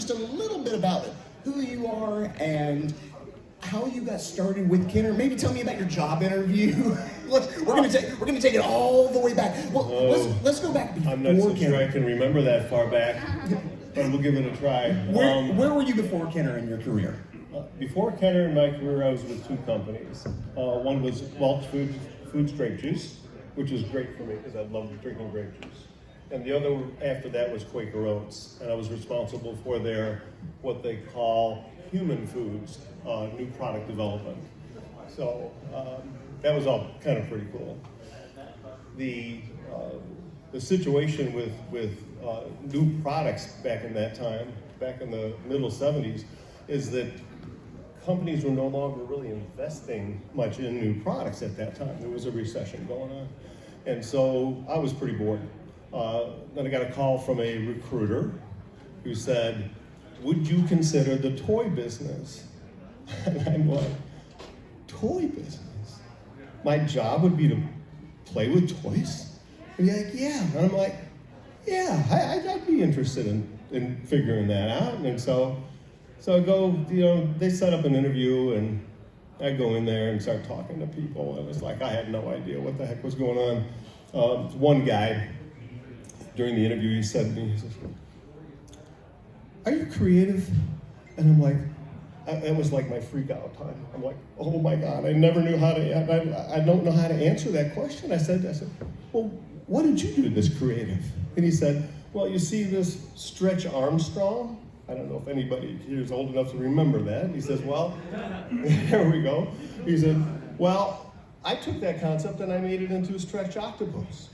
just a little bit about who you are and how you got started with Kenner. Maybe tell me about your job interview. We're gonna take it all the way back. Well, let's go back before Kenner. I'm not so sure I can remember that far back, but we'll give it a try. Where were you before Kenner in your career? Before Kenner in my career, I was with two companies. One was Welch Foods grape juice, which was great for me because I loved drinking grape juice. And the other after that was Quaker Oats, and I was responsible for their what they call human foods, new product development. So that was all kind of pretty cool. The situation with new products back in that time, back in the middle 70s, is that companies were no longer really investing much in new products at that time. There was a recession going on. And so I was pretty bored. Then I got a call from a recruiter who said, would you consider the toy business? And I'm like, toy business? My job would be to play with toys? And he's like, yeah. And I'm like, yeah, I'd be interested in figuring that out. And so I go, they set up an interview and I go in there and start talking to people. And it's like, I had no idea what the heck was going on. One guy, during the interview, he said to me, he says, are you creative? And I'm like, it was like my freak out time. I'm like, oh my God, I never knew how to, I don't know how to answer that question. I said, well, what did you do that's creative? And he said, well, you see this Stretch Armstrong? I don't know if anybody here is old enough to remember that. He says, well, there we go. He said, well, I took that concept and I made it into a stretch octopus.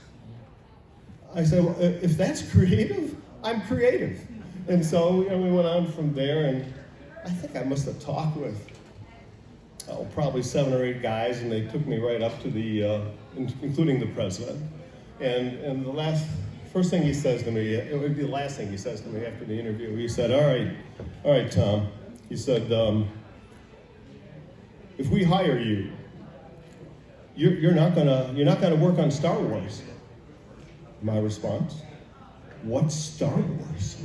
I said, well, if that's creative, I'm creative. And so we went on from there, and I think I must have talked with probably 7 or 8 guys, and they took me right up to the, including the president. And the first thing he says to me, it would be the last thing he says to me after the interview, he said, all right, Tom. He said, if we hire you, you're not gonna work on Star Wars. My response, what's Star Wars?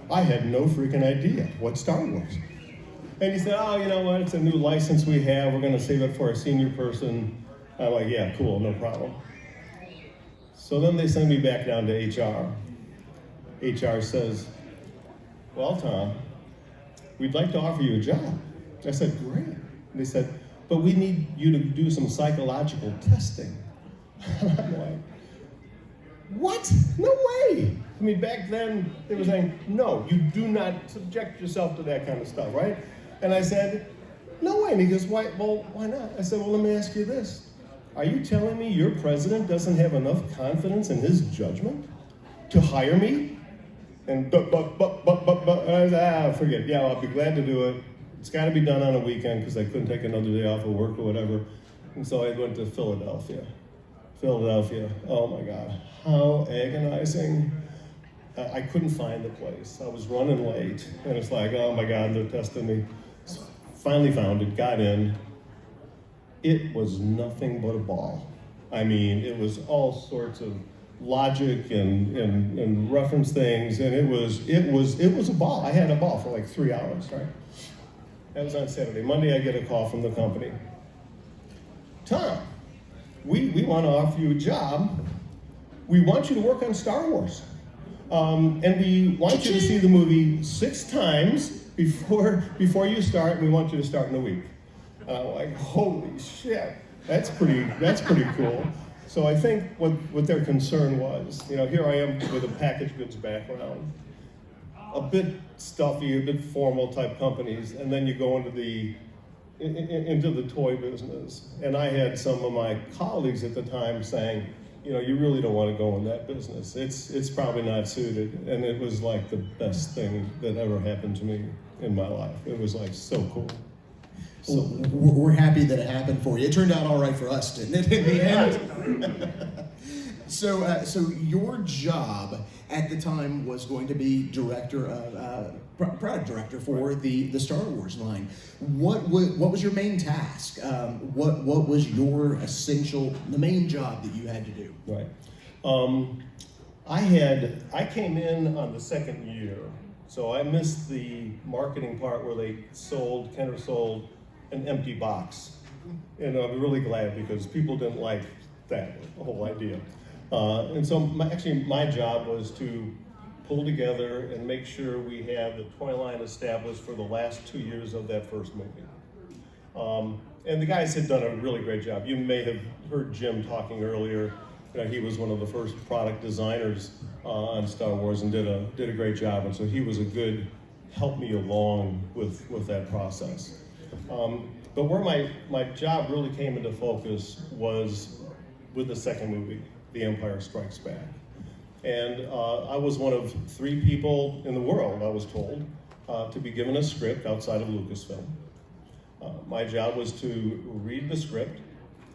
I had no freaking idea. What's Star Wars? And he said, oh, you know what? It's a new license we have. We're going to save it for a senior person. I'm like, yeah, cool, no problem. So then they send me back down to HR. HR says, well, Tom, we'd like to offer you a job. I said, great. And they said, but we need you to do some psychological testing. And I'm like, what? No way. I mean, back then, they were saying, no, you do not subject yourself to that kind of stuff, right? And I said, no way. And he goes, why? Well, why not? I said, well, let me ask you this. Are you telling me your president doesn't have enough confidence in his judgment to hire me? And and I said, forget it. Yeah, I'll be glad to do it. It's got to be done on a weekend because I couldn't take another day off of work or whatever. And so I went to Philadelphia. Oh my God, how agonizing. I couldn't find the place. I was running late, and it's like, oh my God, they're testing me. Finally found it, got in. It was nothing but a ball. I mean, it was all sorts of logic and reference things, and it was a ball. I had a ball for like 3 hours, right? That was on Saturday. Monday, I get a call from the company. Tom, we want to offer you a job. We want you to work on Star Wars. And we want you to see the movie 6 times before you start, and we want you to start in a week. And I'm like, holy shit, that's pretty cool. So I think what their concern was, here I am with a packaged goods background, a bit stuffy, a bit formal type companies, and then you go into the toy business. And I had some of my colleagues at the time saying, you really don't want to go in that business. It's probably not suited. And it was like the best thing that ever happened to me in my life. It was like so cool. So we're happy that it happened for you. It turned out all right for us, didn't it, in the end? So your job at the time was going to be product director for the Star Wars line. What was your main task? What was your the main job that you had to do? Right. I came in on the second year So I missed the marketing part where Kenner sold an empty box. And I'm really glad because people didn't like that, the whole idea. And so my job was to pull together and make sure we had the toy line established for the last 2 years of that first movie. And the guys had done a really great job. You may have heard Jim talking earlier. He was one of the first product designers on Star Wars and did a great job. And so he was a good help me along with that process. But where my job really came into focus was with the second movie, The Empire Strikes Back. And I was one of 3 people in the world, I was told, to be given a script outside of Lucasfilm. My job was to read the script,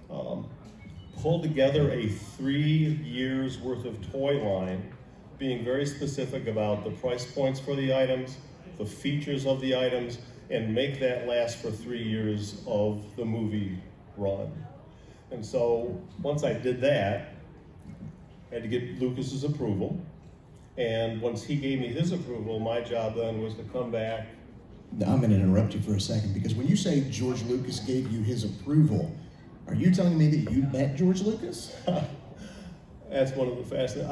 pull together a 3 years worth of toy line, being very specific about the price points for the items, the features of the items, and make that last for 3 years of the movie run. And so once I did that, I had to get Lucas's approval. And once he gave me his approval, my job then was to come back. Now, I'm going to interrupt you for a second, because when you say George Lucas gave you his approval, are you telling me that you met George Lucas? That's one of the fascinating.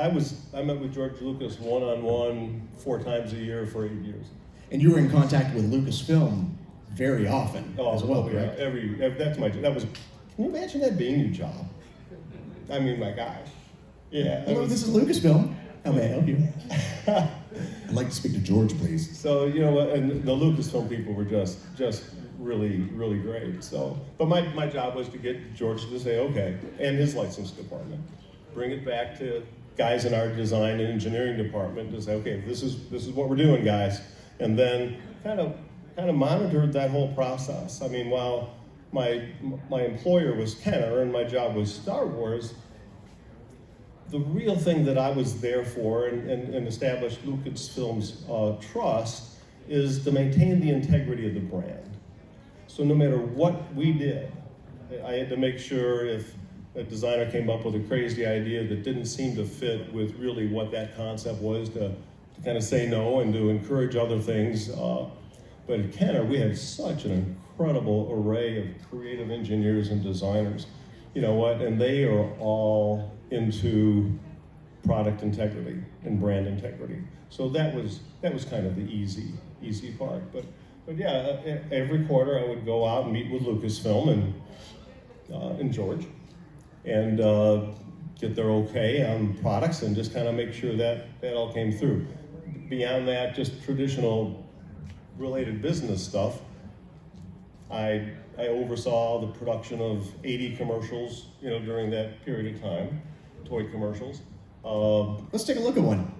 I met with George Lucas one-on-one 4 times a year for 8 years. And you were in contact with Lucasfilm very often as well, yeah, correct? that's my job. Can you imagine that being your job? I mean, my gosh. Yeah. Hello, this is Lucasfilm. How may I help you? I'd like to speak to George, please. So, you know what, and the Lucasfilm people were just really, really great. So, but my job was to get George to say, okay, and his license department, bring it back to guys in our design and engineering department to say, okay, this is what we're doing, guys. And then kind of monitored that whole process. I mean, while my employer was Kenner and my job was Star Wars, the real thing that I was there for and established Lucasfilm's trust is to maintain the integrity of the brand. So no matter what we did, I had to make sure if a designer came up with a crazy idea that didn't seem to fit with really what that concept was, to kind of say no and to encourage other things. But at Kenner, we had such an incredible array of creative engineers and designers. You know what? And they are all into product integrity and brand integrity. So that was kind of the easy part. But yeah, every quarter I would go out and meet with Lucasfilm and George and get their okay on products and just kind of make sure that all came through. Beyond that, just traditional related business stuff. I oversaw the production of 80 commercials, during that period of time, toy commercials. Let's take a look at one.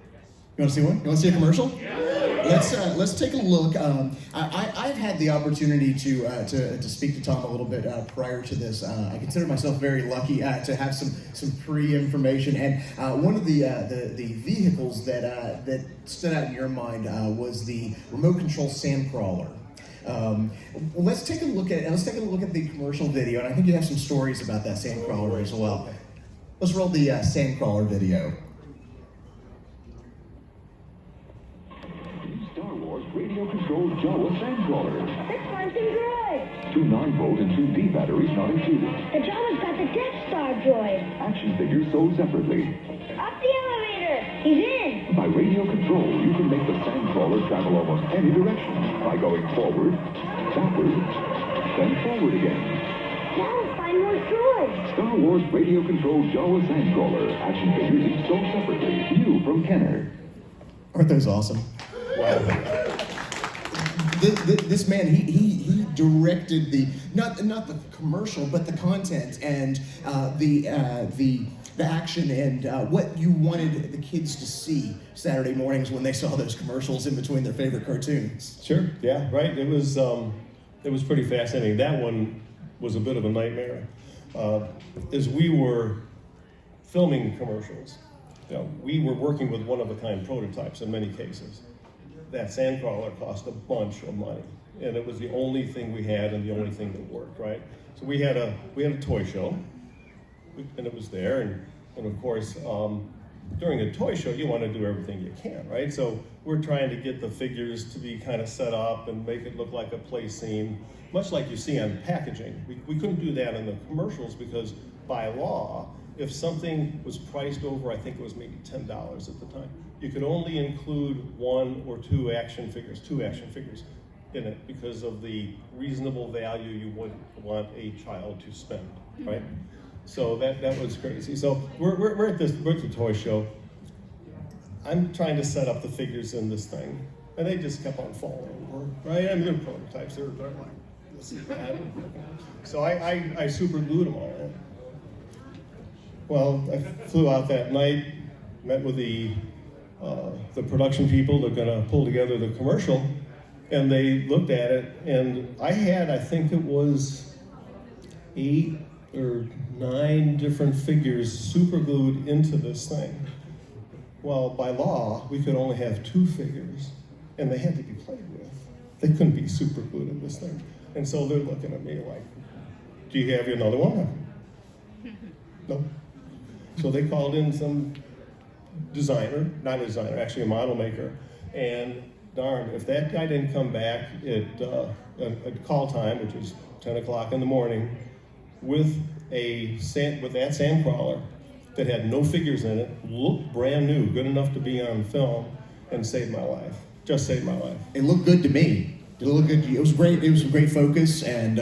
You want to see one? You want to see a commercial? Yeah. Let's take a look. I've had the opportunity to speak to Tom a little bit prior to this. I consider myself very lucky to have some pre-information, and one of the vehicles that stood out in your mind was the remote control Sandcrawler. Let's take a look at the commercial video, and I think you have some stories about that Sandcrawler as well. Let's roll the Sandcrawler video. Star Wars radio-controlled Jawa Sandcrawler. This one's a droid. 2 9-volt and 2 D batteries not included. The Jawa's got the Death Star droid. Action figures sold separately. Up the elevator. He's in. By radio control, you can make the Sandcrawler travel almost any direction by going forward, backward, then forward again. Now we'll find more droids. Star Wars radio-controlled Jawa Sandcrawler. Action figures each sold separately. New from Kenner. Aren't those awesome? Wow. This man, he directed not the commercial, but the content and the action and what you wanted the kids to see Saturday mornings when they saw those commercials in between their favorite cartoons. Sure. Yeah. Right. It was pretty fascinating. That one was a bit of a nightmare. As we were filming commercials, we were working with one-of-a-kind prototypes in many cases. That Sandcrawler cost a bunch of money, and it was the only thing we had and the only thing that worked, right? So we had a toy show, and it was there, and of course, during a toy show, you want to do everything you can, right? So we're trying to get the figures to be kind of set up and make it look like a play scene, much like you see on packaging. We couldn't do that in the commercials because by law, if something was priced over, I think it was maybe $10 at the time, you could only include one or two action figures in it because of the reasonable value you would want a child to spend, right? So that was crazy. So we're at the toy show. I'm trying to set up the figures in this thing, and they just kept on falling over, right? I mean, they're prototypes, they're like this and that. So I super glued them all. Well, I flew out that night, met with the production people that are gonna pull together the commercial, and they looked at it, and I think it was 8 or 9 different figures super glued into this thing. Well, by law, we could only have 2 figures, and they had to be played with. They couldn't be super glued in this thing. And so they're looking at me like, do you have another one? No. So they called in some designer, not a designer, actually a model maker, and darn, if that guy didn't come back at call time, which was 10 o'clock in the morning, with that sand crawler that had no figures in it, looked brand new, good enough to be on film, and saved my life. Just saved my life. It looked good to me. It looked good. It was great. It was a great focus and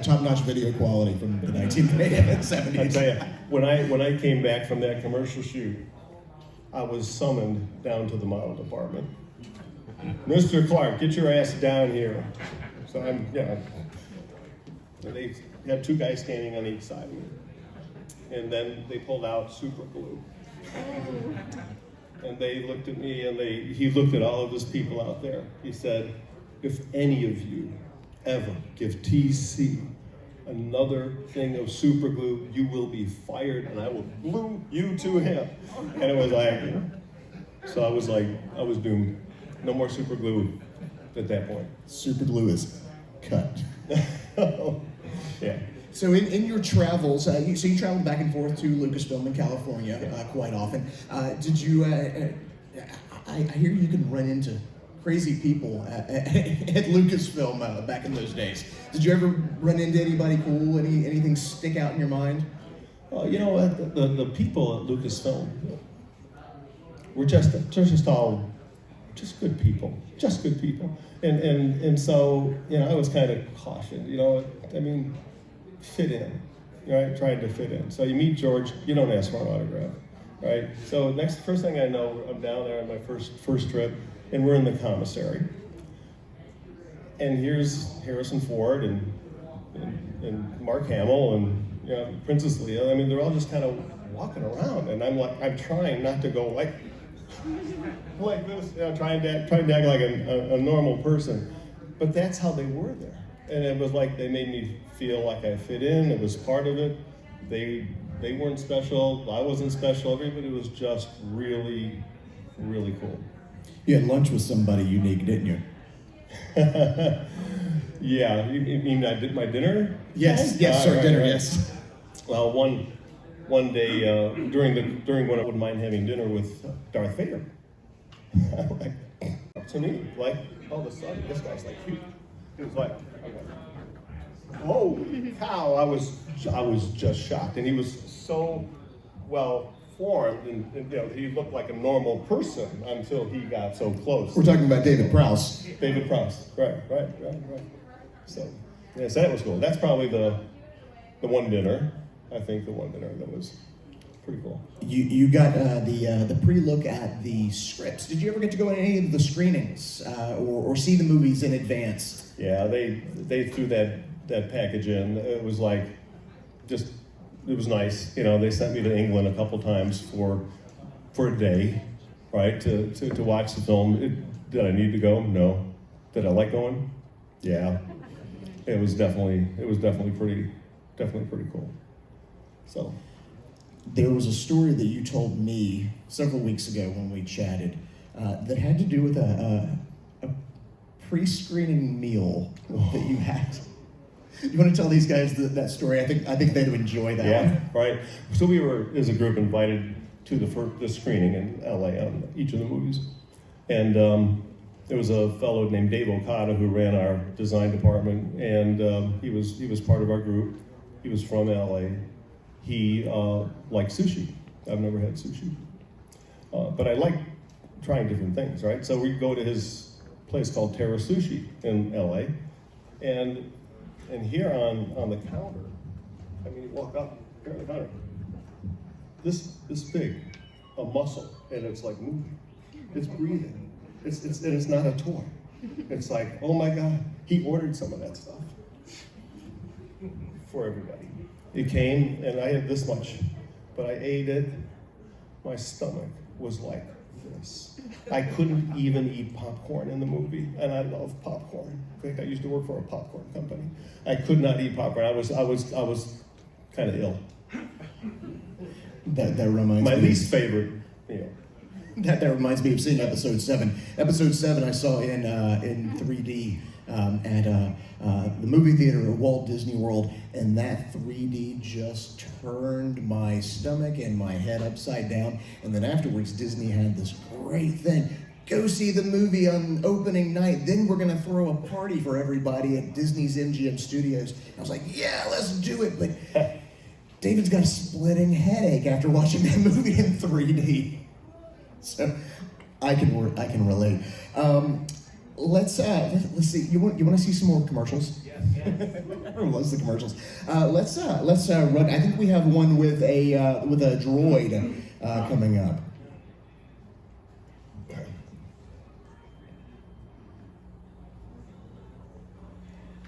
top-notch video quality from the 1970s. I tell you, when I came back from that commercial shoot, I was summoned down to the model department. Mr. Clark, get your ass down here. So they had 2 guys standing on each side of me. And then they pulled out super glue. And they looked at me and he looked at all of his people out there. He said, if any of you ever give TC another thing of super glue, you will be fired and I will glue you to him. And it was like, so I was doomed. No more super glue at that point. Super glue is cut. Yeah. So in your travels, you traveled back and forth to Lucasfilm in California quite often. Did you, I hear you can run into crazy people at Lucasfilm back in those days. Did you ever run into anybody cool? Anything stick out in your mind? You know what? The people at Lucasfilm were just all just good people, and so I was kind of cautioned. I mean, fit in, right? Trying to fit in. So you meet George, you don't ask for an autograph, right? So first thing I know, I'm down there on my first trip, and we're in the Commissary, and here's Harrison Ford and Mark Hamill and Princess Leia. I mean, they're all just kind of walking around, and I'm trying not to go like this, trying to act like a normal person. But that's how they were there. And it was like they made me feel like I fit in. It was part of it. They weren't special. I wasn't special. Everybody was just really, really cool. You had lunch with somebody unique, didn't you? Yeah. You mean I did my dinner? Yes, sir. Dinner, yes. Well, one day during when I wouldn't mind having dinner with Darth Vader, to me, like all of a sudden, this guy's like huge. He was like, holy cow! I was just shocked, and he was so well formed, and he looked like a normal person until he got so close. We're talking about David Prowse. David Prowse, right. So that was cool. That's probably the one dinner. I think the one dinner that was pretty cool. You got the pre-look at the scripts. Did you ever get to go to any of the screenings or see the movies in advance? Yeah, they threw that package in. It was like it was nice. They sent me to England a couple times for a day, right, to watch the film. Did I need to go? No. Did I like going? Yeah. It was definitely pretty cool. So, there was a story that you told me several weeks ago when we chatted that had to do with a pre-screening meal that you had. You want to tell these guys that story? I think they'd enjoy that one. Yeah, right. So we were, as a group, invited to the screening in LA on each of the movies. And there was a fellow named Dave Okada who ran our design department, and he was part of our group. He was from LA. He liked sushi. I've never had sushi. But I like trying different things, right? So we'd go to his place called Terra Sushi in LA, and here on the counter, I mean, you walk up here on the counter, this big, a mussel, and it's like moving, it's breathing, and it's not a toy. It's like, oh my God, he ordered some of that stuff for everybody. It came, and I had this much, but I ate it. My stomach was like this. I couldn't even eat popcorn in the movie, and I love popcorn. I think I used to work for a popcorn company. I could not eat popcorn. I was kind of ill. That reminds my me. least favorite meal. That reminds me of seeing episode 7. Episode 7 I saw in 3D at the movie theater at Walt Disney World, and that 3D just turned my stomach and my head upside down. And then afterwards, Disney had this great thing. Go see the movie on opening night. Then we're gonna throw a party for everybody at Disney's MGM Studios. I was like, yeah, let's do it. But David's got a splitting headache after watching that movie in 3D. So I can relate. Let's see. You want to see some more commercials? Yes. Everyone loves the commercials. Let's run. I think we have one with a droid coming up.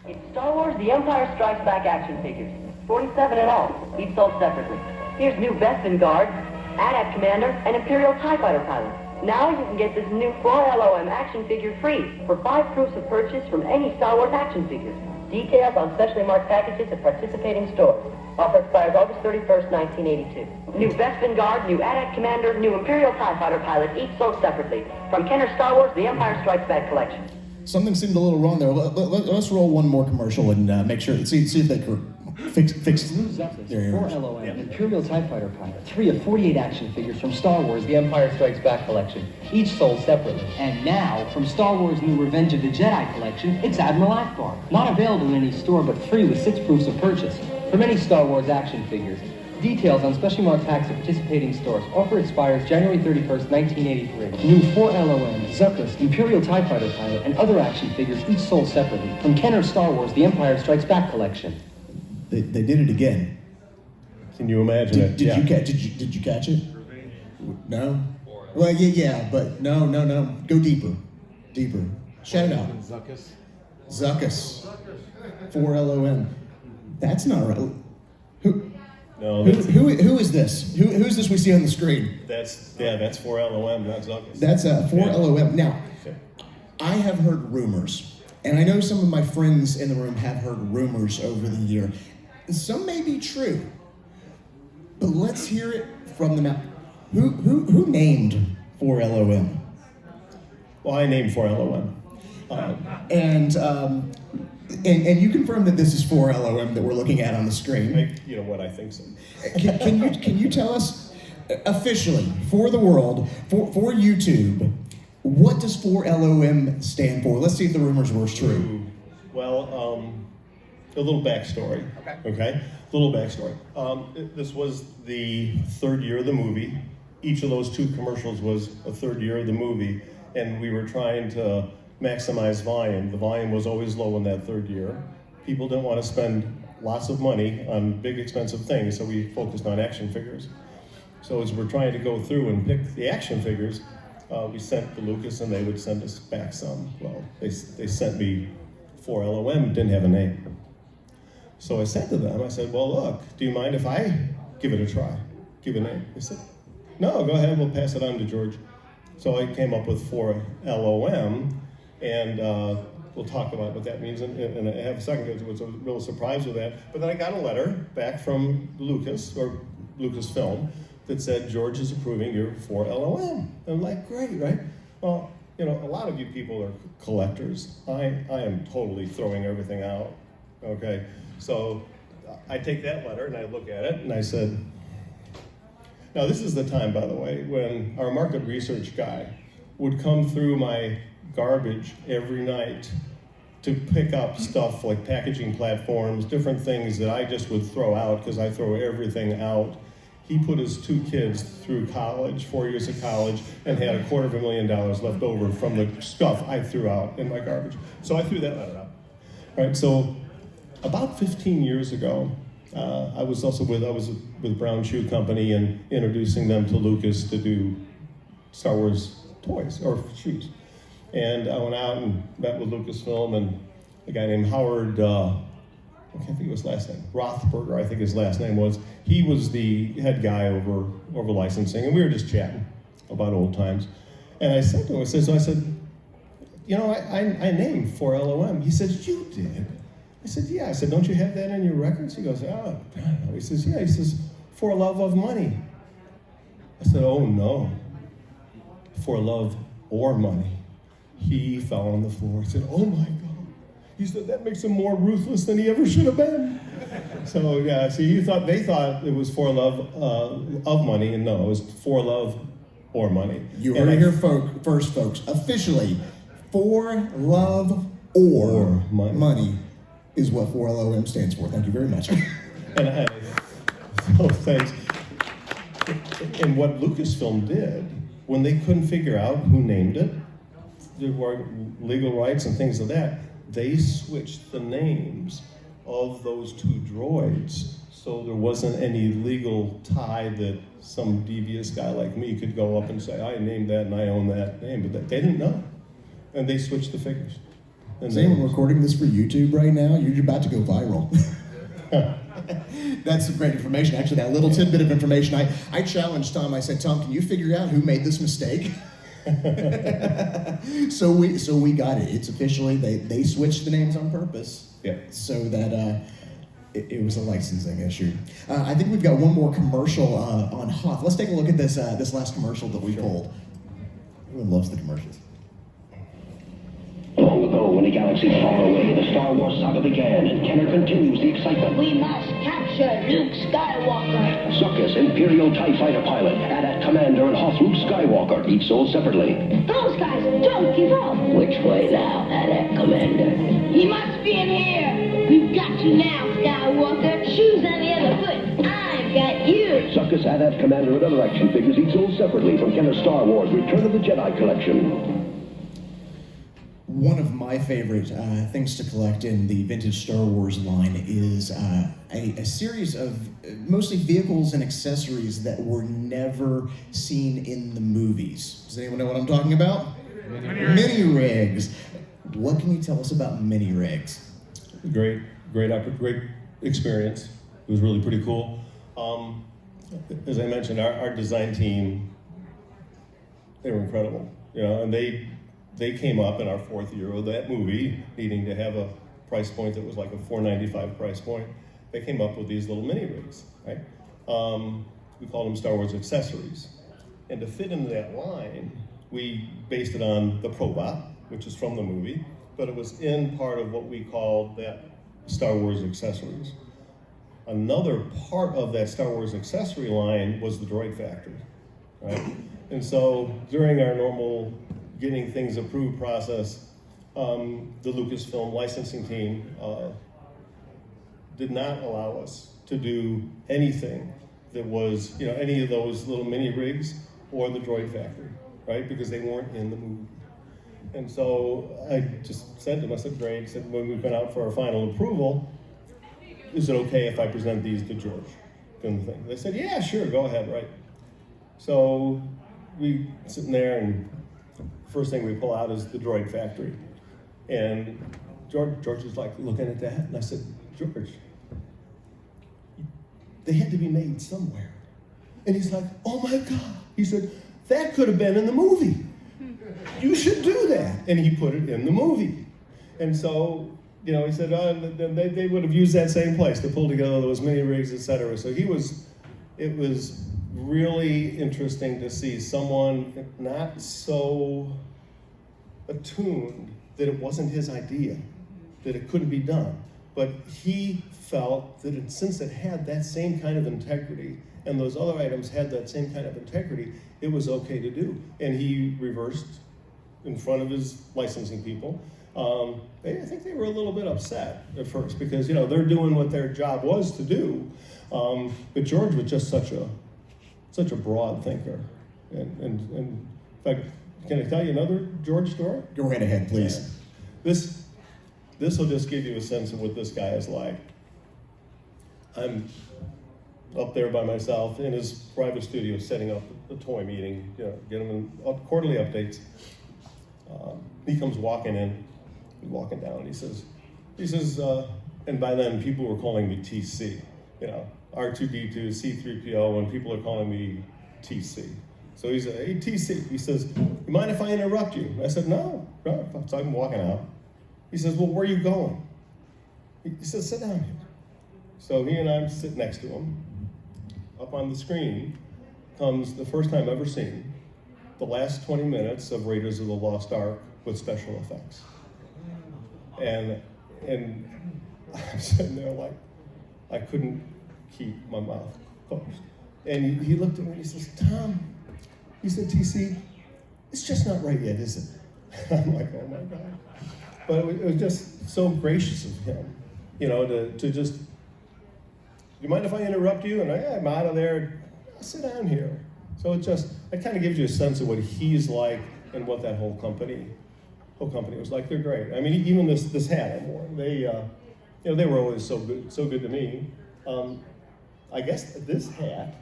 It's Star Wars The Empire Strikes Back action figures. 47 in all, each sold separately. Here's new Bespin Guard, AT-AT Commander, and Imperial TIE Fighter pilot. Now you can get this new 4LOM action figure free for 5 proofs of purchase from any Star Wars action figures. Details on specially marked packages at participating stores. Offer expires August 31st, 1982. New Bespin Guard, new AT-AT Commander, new Imperial TIE Fighter pilot, each sold separately. From Kenner's Star Wars The Empire Strikes Back collection. Something seemed a little wrong there. Let's roll one more commercial and make sure. See if they can fix it. New Zuckuss, There you 4 are. LOM, Imperial TIE Fighter pilot, 3 of 48 action figures from Star Wars The Empire Strikes Back collection, each sold separately. And now, from Star Wars New Revenge of the Jedi collection, it's Admiral Ackbar. Not available in any store, but free with 6 proofs of purchase. From any Star Wars action figures. Details on specially marked packs at participating stores. Offer expires January 31st, 1983. New 4 LOM, Zuckuss, Imperial TIE Fighter pilot, and other action figures, each sold separately. From Kenner's Star Wars The Empire Strikes Back collection. They did it again. Can you imagine it? Did you catch it? No. Well, yeah, but no. Go deeper. Shout it out. Zuckuss. 4 LOM. That's not right. No, Who is this? Who's this we see on the screen? that's 4LOM, not Zuckuss. That's 4 Yeah. LOM. Now, Okay. I have heard rumors, and I know some of my friends in the room have heard rumors over the year. Some may be true, but let's hear it from the mouth. Who named 4 LOM? Well, I named 4LOM. And you confirm that this is 4 LOM that we're looking at on the screen. You know what? I think so. Can you tell us officially for the world, for YouTube, what does 4 LOM stand for? Let's see if the rumors were true. Well, a little backstory. Okay. A little backstory. This was the 3rd year of the movie. Each of those 2 commercials was a 3rd year of the movie, and we were trying to maximize volume. The volume was always low in that 3rd year. People didn't want to spend lots of money on big expensive things, so we focused on action figures. So as we're trying to go through and pick the action figures, we sent to Lucas and they would send us back some. Well, they sent me 4 LOM, didn't have a name. So I said to them, I said, well, look, do you mind if I give it a try? Give a name. They said, no, go ahead, we'll pass it on to George. So I came up with 4 LOM, and we'll talk about what that means in a second, because it was a real surprise with that. But then I got a letter back from Lucas, or Lucasfilm, that said, George is approving your 4 LOM. I'm like, great, right? Well, you know, a lot of you people are collectors. I am totally throwing everything out, okay? So I take that letter and I look at it and I said, Now, this is the time, by the way, when our market research guy would come through my garbage every night to pick up stuff like packaging platforms, different things that I just would throw out because I throw everything out. He put his 2 kids through college, 4 years of college, and had $250,000 left over from the stuff I threw out in my garbage. So I threw that letter out. All right, so about 15 years ago, I was with Brown Shoe Company and introducing them to Lucas to do Star Wars toys or shoes. And I went out and met with Lucasfilm and a guy named Howard, I can't think of his last name, Rothberger, I think his last name was. He was the head guy over licensing, and we were just chatting about old times. And I said to him, I said, you know, I named 4LOM. He said, you did? I said, yeah. I said, don't you have that in your records? He goes, oh, God, no. He says, yeah. He says, for love of money. I said, oh, no. For love or money. He fell on the floor. He said, oh, my God. He said, that makes him more ruthless than he ever should have been. So, yeah, see, they thought it was for love of money, and no, it was for love or money. You heard it here first, folks. Officially, for love or money is what 4LOM stands for. Thank you very much. Oh, thanks. And what Lucasfilm did, when they couldn't figure out who named it, there were legal rights and things like that, they switched the names of those 2 droids so there wasn't any legal tie that some devious guy like me could go up and say, I named that and I own that name, but they didn't know. And they switched the figures. Is anyone recording this for YouTube right now? You're about to go viral. That's some great information. Actually, that little tidbit of information, I challenged Tom. I said, Tom, can you figure out who made this mistake? So we got it. It's officially, they switched the names on purpose. Yeah. So that it was a licensing issue. I think we've got one more commercial on Hoth. Let's take a look at this last commercial that we pulled. Everyone loves the commercials. Long ago, in a galaxy far away, the Star Wars saga began, and Kenner continues the excitement. We must capture Luke Skywalker. Zuckuss, Imperial TIE Fighter pilot, AT-AT Commander, and Hoth Luke Skywalker, each sold separately. Those guys don't give up. Which way now, AT-AT Commander? He must be in here. We've got you now, Skywalker. Choose any other foot. I've got you. Zuckuss, AT-AT Commander, and other action figures each sold separately from Kenner's Star Wars Return of the Jedi collection. One of my favorite things to collect in the vintage Star Wars line is a series of mostly vehicles and accessories that were never seen in the movies. Does anyone know what I'm talking about? Mini rigs. What can you tell us about mini rigs? Great experience. It was really pretty cool. As I mentioned, our design team, they were incredible, you know, and they came up in our 4th year of that movie, needing to have a price point that was like a $4.95 price point. They came up with these little mini rigs, right? We called them Star Wars accessories. And to fit into that line, we based it on the Probot, which is from the movie, but it was in part of what we called that Star Wars accessories. Another part of that Star Wars accessory line was the Droid Factory, right? And so during our normal getting things approved process, the Lucasfilm licensing team did not allow us to do anything that was, you know, any of those little mini rigs or the Droid Factory, right? Because they weren't in the movie. And so I just said to them, I said, great, I said, when we went out for our final approval, is it okay if I present these to George? They said, yeah, sure, go ahead, right? So we sitting there, and first thing we pull out is the Droid Factory. And George was like looking at that, and I said, George, they had to be made somewhere. And he's like, oh my God. He said, that could have been in the movie. You should do that. And he put it in the movie. And so, you know, he said, they would have used that same place to pull together those mini rigs, et cetera. So it was really interesting to see someone not so attuned that it wasn't his idea, that it couldn't be done, but he felt that since it had that same kind of integrity, and those other items had that same kind of integrity, it was okay to do. And he reversed in front of his licensing people. I think they were a little bit upset at first because, you know, they're doing what their job was to do. But George was just such a broad thinker. And in fact, can I tell you another George story? Go right ahead, please. Yeah. This will just give you a sense of what this guy is like. I'm up there by myself in his private studio setting up a toy meeting, you know, get him quarterly updates. He comes walking in, walking down, he says, and by then people were calling me TC, you know, R2D2, C3PO, and people are calling me TC. So he said, hey TC, he says, you mind if I interrupt you? I said, no. So I'm walking out. He says, well, where are you going? He says, sit down here. So he and I sit next to him. Up on the screen comes the first time ever seen, the last 20 minutes of Raiders of the Lost Ark with special effects. And I'm sitting there like, I couldn't keep my mouth closed. And he looked at me and he says, Tom, he said, TC, it's just not right yet, is it? I'm like, oh my God. But it was just so gracious of him, you know, to just, you mind if I interrupt you? And I'm out of there, I'll sit down here. So it kind of gives you a sense of what he's like and what that whole company was like. They're great. I mean, even this hat I'm wearing, they were always so good to me. I guess this hat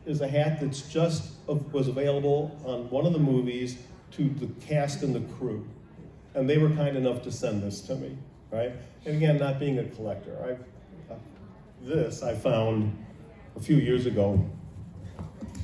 is a hat that's was available on one of the movies to the cast and the crew. And they were kind enough to send this to me, right? And again, not being a collector, I found a few years ago,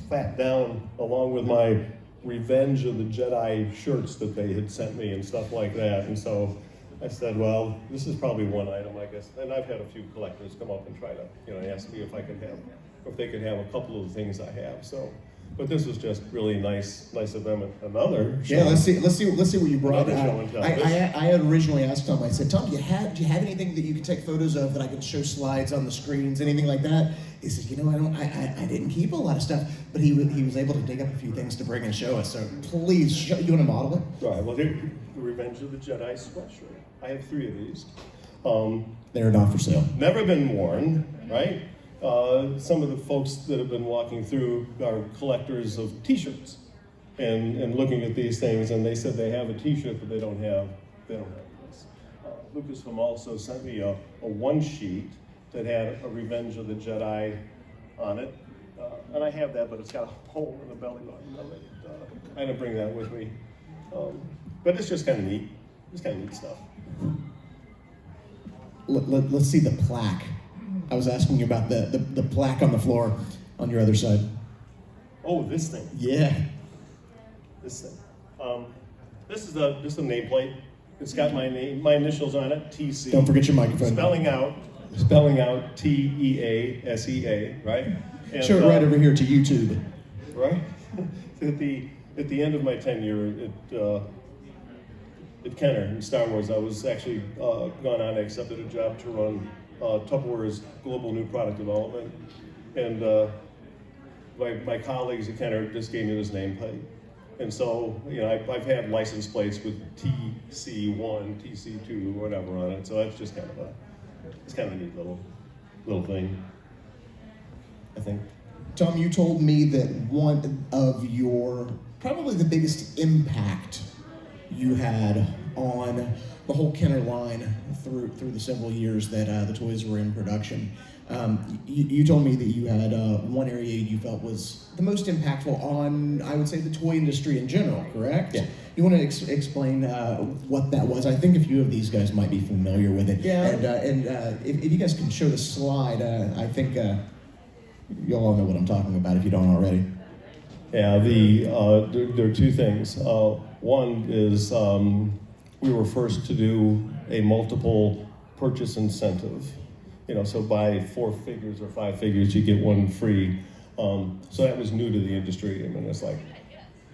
fat down along with my Revenge of the Jedi shirts that they had sent me and stuff like that. And so I said, well, this is probably one item, I guess. And I've had a few collectors come up and try to, you know, ask me if they could have a couple of the things I have. So, but this was just really nice of them. Another show. Yeah, let's see what you brought. Another show and tell. I had originally asked Tom. I said, Tom, do you have anything that you can take photos of that I can show slides on the screens, anything like that? He said, you know, I didn't keep a lot of stuff, but he was able to dig up a few things to bring and show us. So please, you want to model it? All right. Well, the Revenge of the Jedi sweatshirt. I have 3 of these. They're not for sale. Never been worn, right? Some of the folks that have been walking through are collectors of T-shirts and looking at these things, and they said they have a T-shirt, but they don't have this. Lucasfilm also sent me a one sheet that had a Revenge of the Jedi on it, and I have that, but it's got a hole in the belly button of it. I didn't bring that with me, but it's just kind of neat. It's kind of neat stuff. Let's see the plaque. I was asking you about the plaque on the floor on your other side. Oh, this thing. Yeah. This thing. This is a nameplate. It's got my name, my initials on it, TC. Don't forget your microphone. Spelling out TEASEA, right? And, show it right over here to YouTube. Right? At the end of my tenure at Kenner in Star Wars, I was actually gone on and accepted a job to run Tupperware's global new product development. And my colleagues at Kenner just gave me this nameplate. And so, you know, I've had license plates with TC1, TC2, whatever on it. So that's just kind of a neat little thing, I think. Tom, you told me that one of your, probably the biggest impact you had on the whole Kenner line through the several years that the toys were in production. You told me that you had one area you felt was the most impactful on, I would say, the toy industry in general, correct? Yeah. You want to explain what that was? I think a few of these guys might be familiar with it. Yeah. And if you guys can show the slide, I think you'll all know what I'm talking about if you don't already. Yeah, there are 2 things. One is we were first to do a multiple purchase incentive. You know, so buy 4 figures or 5 figures, you get 1 free. So that was new to the industry. I mean, it's like,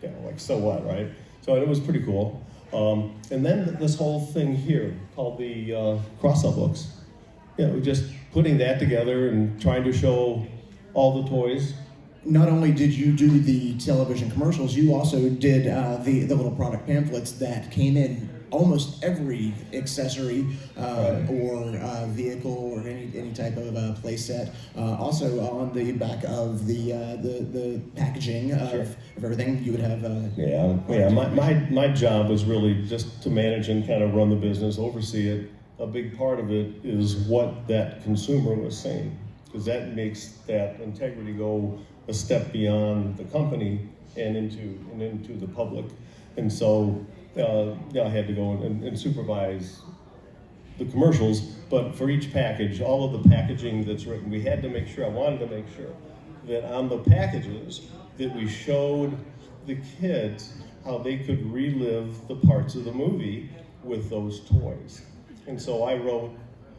yeah, like so what, right? So it was pretty cool. And then this whole thing here called the cross-sell books. Just putting that together and trying to show all the toys. Not only did you do the television commercials, you also did the little product pamphlets that came in almost every accessory or vehicle or any type of play set. Also on the back of the packaging of everything, you would have. My job was really just to manage and kind of run the business, oversee it. A big part of it is what that consumer was saying, because that makes that integrity go a step beyond the company and into the public. And so I had to go and supervise the commercials, but for each package, all of the packaging that's written, we had to make sure, I wanted to make sure that on the packages that we showed the kids how they could relive the parts of the movie with those toys. And so I wrote,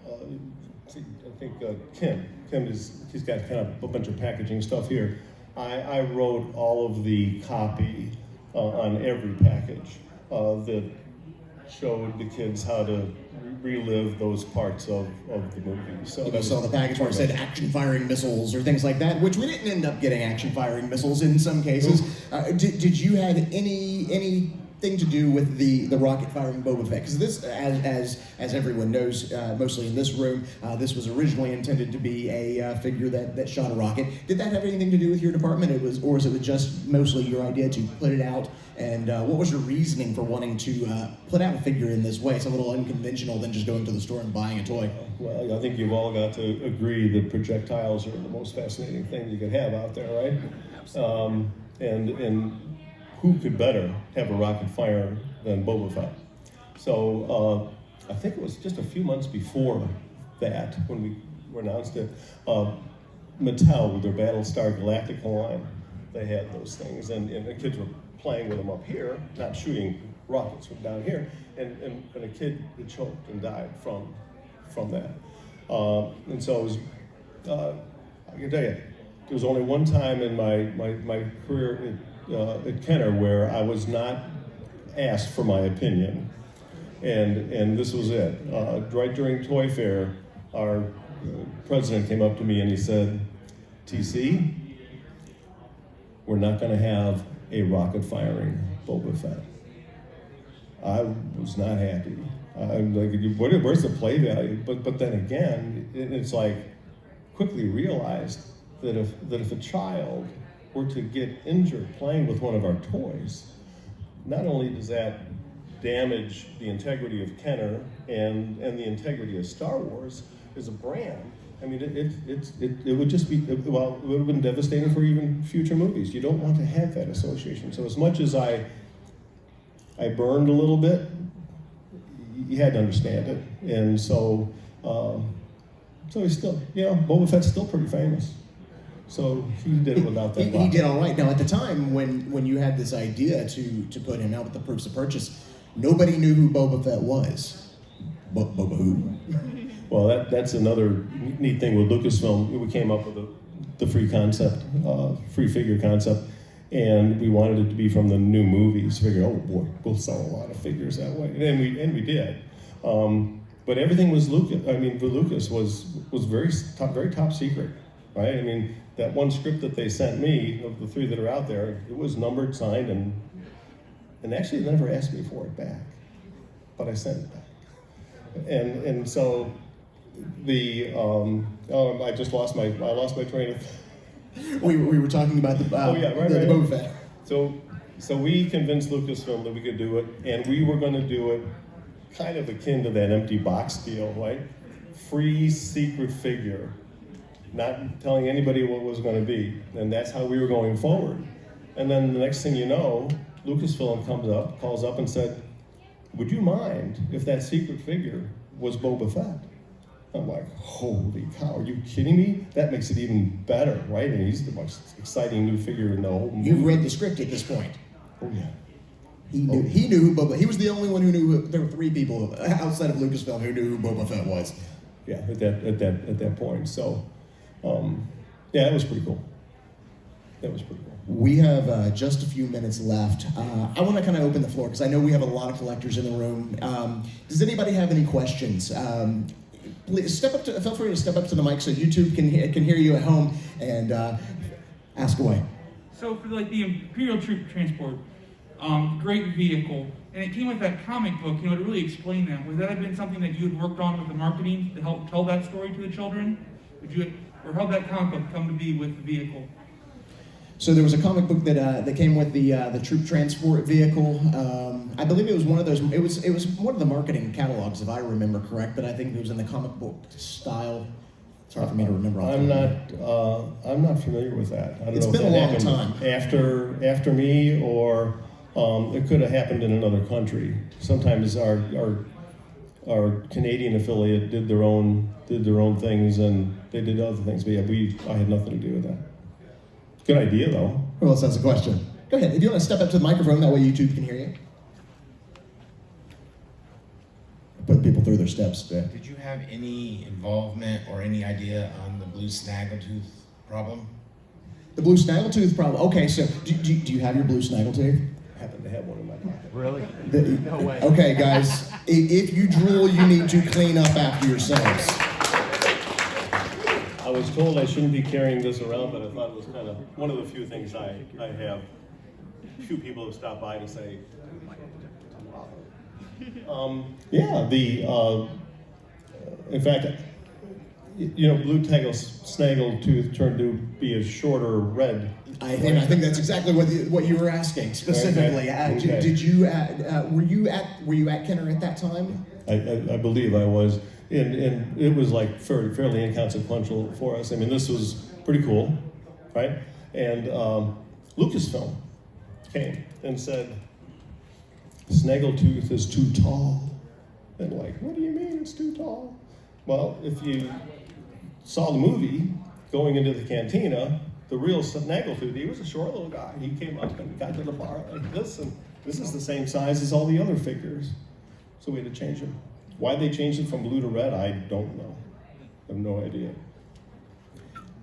I think he's got kind of a bunch of packaging stuff here. I wrote all of the copy on every package that showed the kids how to relive those parts of the movie. So you saw the package where it said action-firing missiles or things like that, which we didn't end up getting action-firing missiles in some cases. Did you have anything to do with the rocket-firing Boba Fett? Because this, as everyone knows, mostly in this room, this was originally intended to be a figure that shot a rocket. Did that have anything to do with your department? Or was it just mostly your idea to put it out? And what was your reasoning for wanting to put out a figure in this way? It's a little unconventional than just going to the store and buying a toy. Well, I think you've all got to agree that projectiles are the most fascinating thing you could have out there, right? And who could better have a rocket fire than Boba Fett? So I think it was just a few months before that when we announced it. Mattel with their Battlestar Galactica line, they had those things, and the kids were playing with them up here, not shooting rockets from down here, and a kid had choked and died from that. And so it was, I can tell you, there was only one time in my career at Kenner where I was not asked for my opinion, and this was it. Right during Toy Fair, our president came up to me and he said, "TC, we're not going to have a rocket-firing Boba Fett." I was not happy. I'm like, where's the play value? But then again, it's like quickly realized that if a child were to get injured playing with one of our toys, not only does that damage the integrity of Kenner and the integrity of Star Wars as a brand, I mean, it would just be, well, it would have been devastating for even future movies. You don't want to have that association. So as much as I burned a little bit, you had to understand it. And so he's still, Boba Fett's still pretty famous. So he did it without that. He did all right. Now, at the time when you had this idea to put him out with the proofs of purchase, nobody knew who Boba Fett was. Boba who? Well, that's another neat thing with Lucasfilm. We came up with the free concept, free figure concept, and we wanted it to be from the new movies. Figured, oh boy, we'll sell a lot of figures that way, and we did. But everything was Lucas. I mean, for Lucas was very top secret, right? I mean, that one script that they sent me, of the 3 that are out there, it was numbered, signed, and actually they never asked me for it back, but I sent it back. And so I lost my train of. We were talking about the Boba Fett. So we convinced Lucasfilm that we could do it, and we were going to do it kind of akin to that empty box deal, right? Free secret figure, not telling anybody what it was going to be, and that's how we were going forward. And then the next thing you know, Lucasfilm calls up and said, "Would you mind if that secret figure was Boba Fett?" I'm like, holy cow, are you kidding me? That makes it even better, right? And he's the most exciting new figure in the whole movie. You've read the script at this point. Oh, yeah. He knew who Boba. He was the only one who knew. There were 3 people outside of Lucasfilm who knew who Boba Fett was. Yeah, at that point. So, yeah, it was pretty cool. That was pretty cool. We have just a few minutes left. I want to kind of open the floor because I know we have a lot of collectors in the room. Does anybody have any questions? Please feel free to step up to the mic so YouTube can hear you at home and ask away. So for like the Imperial troop transport, great vehicle, and it came with that comic book, to really explain that. Would that have been something that you had worked on with the marketing to help tell that story to the children? Or how did that comic book come to be with the vehicle? So there was a comic book that came with the troop transport vehicle. I believe it was one of those. It was one of the marketing catalogs, if I remember correct. But I think it was in the comic book style. It's hard for me to remember. I'm not familiar with that. I don't It's know been if that a long happened time. after me, or it could have happened in another country. Sometimes our Canadian affiliate did their own things, and they did other things. But yeah, I had nothing to do with that. Good idea, though. Who else has a question? Go ahead. If you want to step up to the microphone, that way YouTube can hear you. Put people through their steps. Did you have any involvement or any idea on the blue snaggletooth problem? The blue snaggletooth problem. Okay, so do you have your blue snaggletooth? I happen to have one in my pocket. Really? No way. Okay, guys. If you drool, you need to clean up after yourselves. I was told I shouldn't be carrying this around, but I thought it was kind of one of the few things I have. Few people have stopped by to say, yeah, in fact, blue snaggletooth turned to be a shorter red. I think that's exactly what you were asking specifically. Okay. Did you were you at Kenner at that time? I believe I was, and it was like fairly inconsequential for us. I mean, this was pretty cool, right? And Lucasfilm came and said, "Snaggletooth is too tall." And like, what do you mean it's too tall? Well, if you saw the movie going into the cantina, the real Snaggletooth, he was a short little guy. He came up and got to the bar like this, and this is the same size as all the other figures. So we had to change him. Why they changed it from blue to red, I don't know. I have no idea.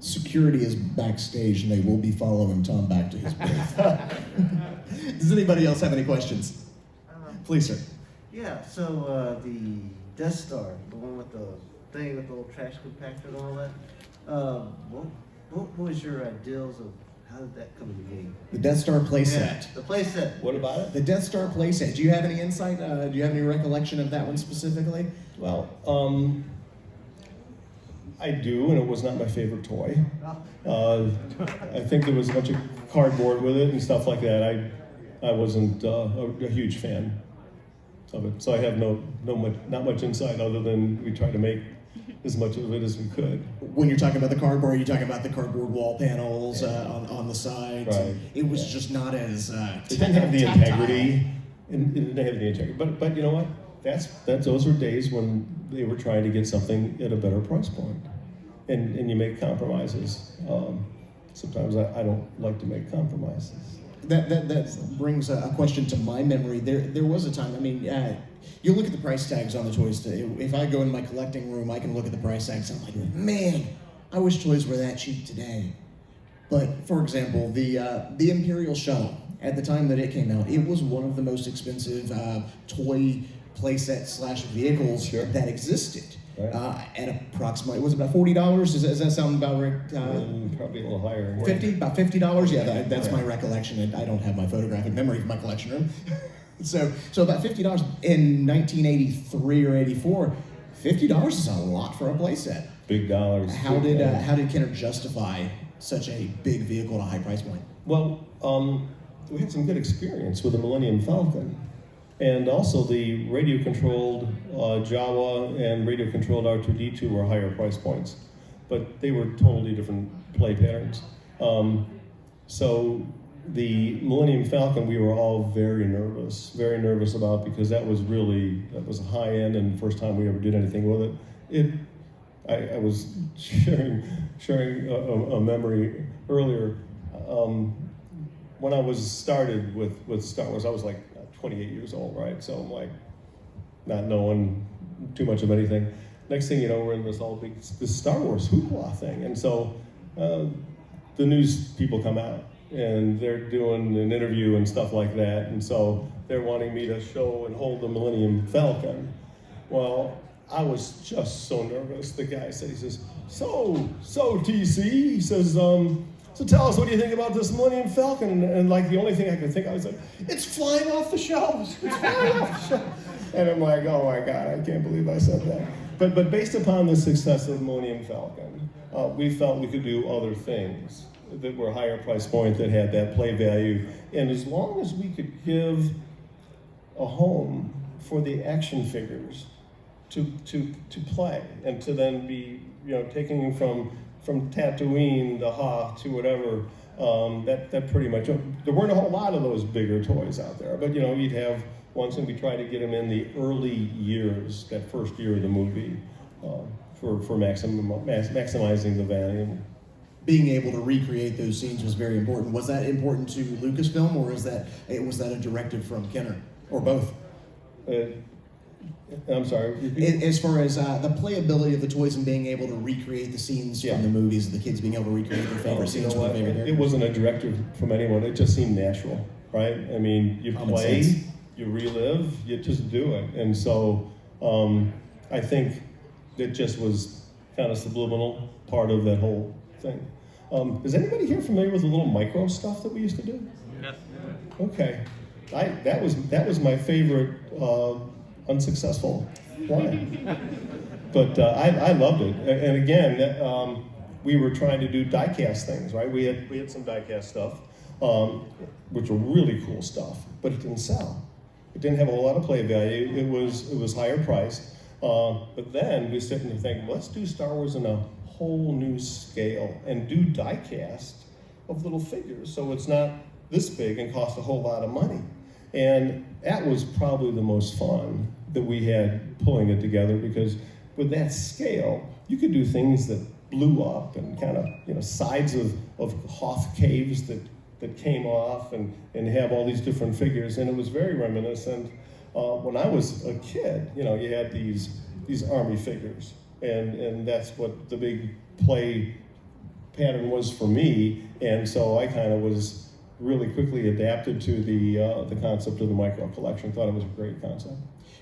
Security is backstage, and they will be following Tom back to his booth. Does anybody else have any questions? Please, sir. Yeah, so the Death Star, the one with the thing with the little trash compactor and all that, what was your ideals of how did that come to be? The Death Star playset. The playset. What about it? The Death Star playset. Do you have any insight? Do you have any recollection of that one specifically? Well, I do, and it was not my favorite toy. I think there was a bunch of cardboard with it and stuff like that. I wasn't a huge fan of it, so I have not much insight other than we try to make as much of it as we could. When you're talking about the cardboard, are you talking about the cardboard wall panels on the sides? Right. It was just not as it didn't have the integrity. It didn't have the integrity. But you know what? Those were days when they were trying to get something at a better price point, and you make compromises. Sometimes I don't like to make compromises. That brings a question to my memory. There was a time. I mean, you look at the price tags on the toys. If I go in my collecting room, I can look at the price tags. I'm like, man, I wish toys were that cheap today. But for example, the Imperial shuttle, at the time that it came out, it was one of the most expensive toy playset / vehicles that existed. Right. At approximately, was it about $40? Does that sound about right? Probably a little higher. About $50? Yeah, that's my recollection. I don't have my photographic memory for my collection room. So about $50 in 1983 or 84. $50 is a lot for a playset. Big dollars. How did Kenner justify such a big vehicle at a high price point? Well, we had some good experience with the Millennium Falcon. And also the radio-controlled Jawa and radio-controlled R2-D2 were higher price points, but they were totally different play patterns. So the Millennium Falcon we were all very nervous about, because that was high end and first time we ever did anything with it. I was sharing a memory earlier. When I was started with Star Wars, I was like 28 years old, right? So I'm like, not knowing too much of anything. Next thing you know, we're in this Star Wars hoopla thing. And so the news people come out and they're doing an interview and stuff like that, and so they're wanting me to show and hold the Millennium Falcon. Well, I was just so nervous. The guy said, he says, so TC, he says, so tell us, what do you think about this Millennium Falcon? And like the only thing I could think of was like, it's flying off the shelves. It's flying off the shelves. And I'm like, oh my God, I can't believe I said that. But based upon the success of the Millennium Falcon, we felt we could do other things that were higher price point, that had that play value. And as long as we could give a home for the action figures to play and to then be, taking them from Tatooine to Hoth to whatever, that pretty much, there weren't a whole lot of those bigger toys out there, but you'd have ones, and we try to get them in the early years, that first year of the movie, for maximizing the value. Being able to recreate those scenes was very important. Was that important to Lucasfilm, or was that a directive from Kenner, or both? I'm sorry. As far as the playability of the toys and being able to recreate the scenes from the movies, the kids being able to recreate their favorite scenes from their favorite characters. It wasn't a directive from anyone. It just seemed natural, right? I mean, you play, you relive, you just do it. And so I think it just was kind of subliminal part of that whole thing. Is anybody here familiar with the little micro stuff that we used to do? Yes. Okay. That was my favorite unsuccessful one. But I loved it. And again, we were trying to do die-cast things, right? We had some die-cast stuff, which were really cool stuff, but it didn't sell. It didn't have a lot of play value. It was higher priced. But then we sit and think, let's do Star Wars in a whole new scale and do die-cast of little figures, so it's not this big and cost a whole lot of money. And that was probably the most fun that we had pulling it together, because with that scale, you could do things that blew up and kind of, sides of Hoth caves that came off and have all these different figures, and it was very reminiscent. When I was a kid, you had these army figures, and that's what the big play pattern was for me, and so I kind of was really quickly adapted to the concept of the micro collection. Thought it was a great concept.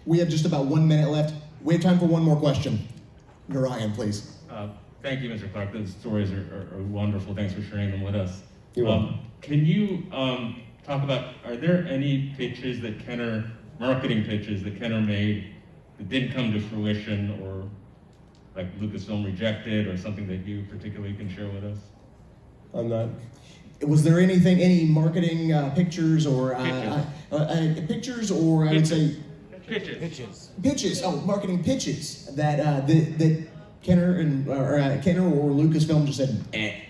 We have just about 1 minute left. We have time for one more question. Narayan, please. Thank you, Mr. Clark. Those stories are wonderful. Thanks for sharing them with us. You're welcome. Can you talk about, are there any pitches that marketing pitches that Kenner made that didn't come to fruition, or like Lucasfilm rejected, or something that you particularly can share with us? I'm not. Was there anything, any marketing pictures or pictures, or I would say pitches? Oh, marketing pitches that that Kenner or Lucasfilm just said, eh.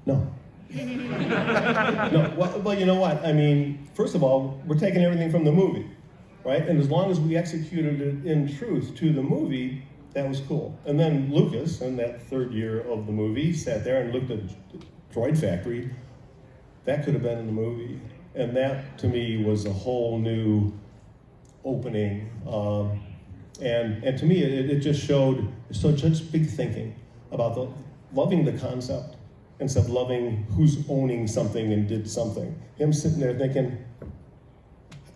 No. No. Well, you know what? I mean, first of all, we're taking everything from the movie, right? And as long as we executed it in truth to the movie, that was cool. And then Lucas, in that third year of the movie, sat there and looked at Droid Factory. That could have been in the movie. And that, to me, was a whole new opening. And to me, it just showed such big thinking about loving the concept instead of loving who's owning something and did something. Him sitting there thinking,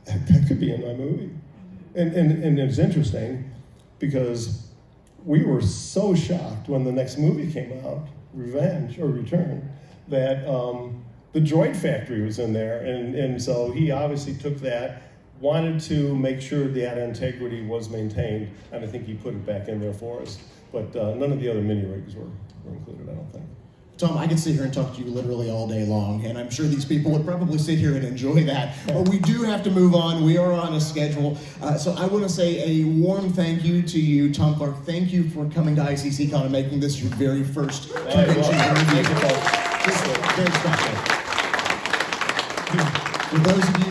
that could be in my movie. And it's interesting because we were so shocked when the next movie came out, Return, that the Droid Factory was in there. And so he obviously took that, wanted to make sure that integrity was maintained, and I think he put it back in there for us. But none of the other mini rigs were included, I don't think. Tom, I could sit here and talk to you literally all day long, and I'm sure these people would probably sit here and enjoy that. But we do have to move on. We are on a schedule. So I want to say a warm thank you to you, Tom Clark. Thank you for coming to ICCCon and making this your very first convention interview. This is very special. For those of you